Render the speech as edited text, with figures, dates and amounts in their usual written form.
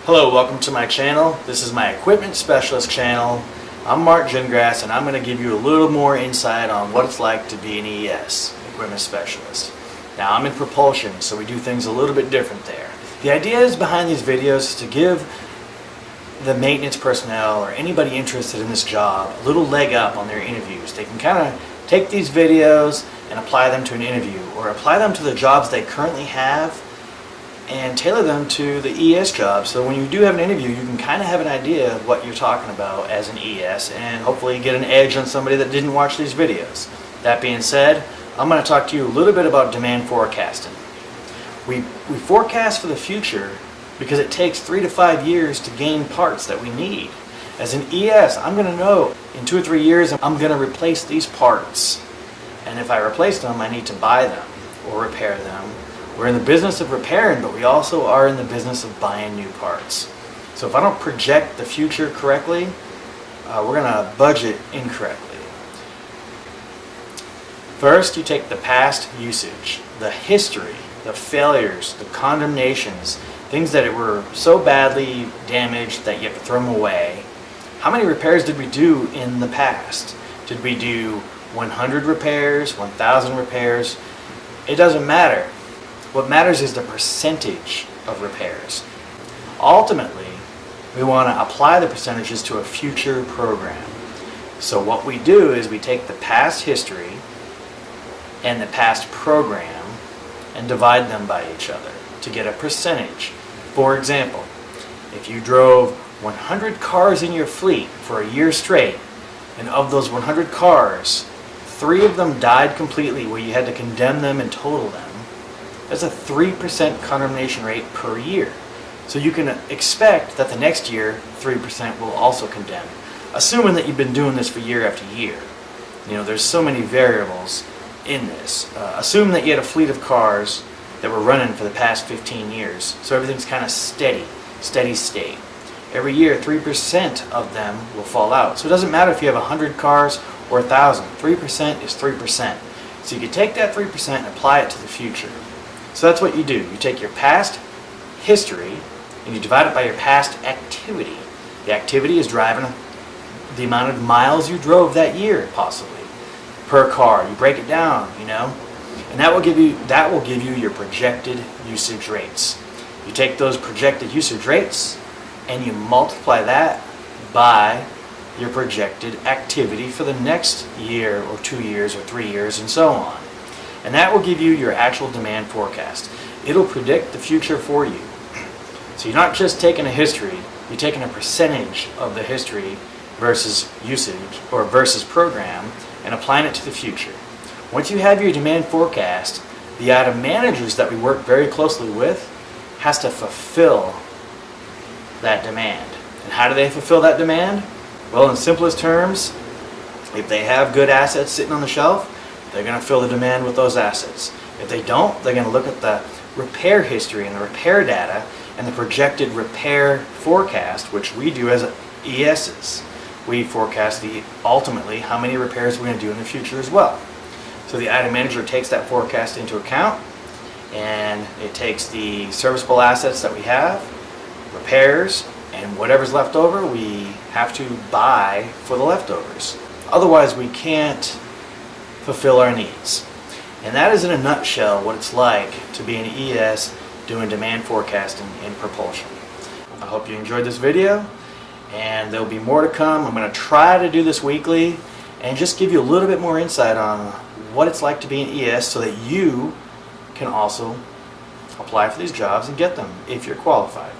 Hello, welcome to my channel. This is my equipment specialist channel. I'm Mark Gingras, and I'm going to give you a little more insight on what it's like to be an ES, equipment specialist. Now, I'm in propulsion, so we do things a little bit different there. The idea is behind these videos is to give the maintenance personnel or anybody interested in this job a little leg up on their interviews. They can kind of take these videos and apply them to an interview, or apply them to the jobs they currently have and tailor them to the ES job, so when you do have an interview you can kind of have an idea of what you're talking about as an ES and hopefully get an edge on somebody that didn't watch these videos. That being said, I'm going to talk to you a little bit about demand forecasting. We forecast for the future because it takes 3 to 5 years to gain parts that we need. As an ES, I'm going to know in 2 or 3 years I'm going to replace these parts, and if I replace them I need to buy them or repair them. We're in the business of repairing, but we also are in the business of buying new parts. So if I don't project the future correctly, we're going to budget incorrectly. First, you take the past usage, the history, the failures, the condemnations, things that were so badly damaged that you have to throw them away. How many repairs did we do in the past? Did we do 100 repairs, 1,000 repairs? It doesn't matter. What matters is the percentage of repairs. Ultimately, we want to apply the percentages to a future program. So what we do is we take the past history and the past program and divide them by each other to get a percentage. For example, if you drove 100 cars in your fleet for a year straight, and of those 100 cars, 3 of them died completely where you had to condemn them and total them, that's a 3% condemnation rate per year. So you can expect that the next year 3% will also condemn, assuming that you've been doing this for year after year. You know, there's so many variables in this. Assume that you had a fleet of cars that were running for the past 15 years, so everything's kind of steady state. Every year 3% of them will fall out. So it doesn't matter if you have 100 cars or 1,000. 3% is 3%. So you can take that 3% and apply it to the future. So that's what you do. You take your past history and you divide it by your past activity. The activity is driving the amount of miles you drove that year, possibly, per car. You break it down, you know, and that will give you your projected usage rates. You take those projected usage rates and you multiply that by your projected activity for the next year or 2 years or 3 years and so on. And that will give you your actual demand forecast. It'll predict the future for you. So you're not just taking a history, you're taking a percentage of the history versus usage or versus program and applying it to the future. Once you have your demand forecast, the item managers that we work very closely with has to fulfill that demand. And how do they fulfill that demand? Well, in simplest terms, if they have good assets sitting on the shelf, they're going to fill the demand with those assets. If they don't, they're going to look at the repair history and the repair data and the projected repair forecast, which we do as ESs. We forecast ultimately how many repairs we're going to do in the future as well. So the item manager takes that forecast into account, and it takes the serviceable assets that we have, repairs, and whatever's left over we have to buy for the leftovers. Otherwise we can't fulfill our needs. And that is in a nutshell what it's like to be an ES doing demand forecasting in propulsion. I hope you enjoyed this video, and there'll be more to come. I'm going to try to do this weekly and just give you a little bit more insight on what it's like to be an ES so that you can also apply for these jobs and get them if you're qualified.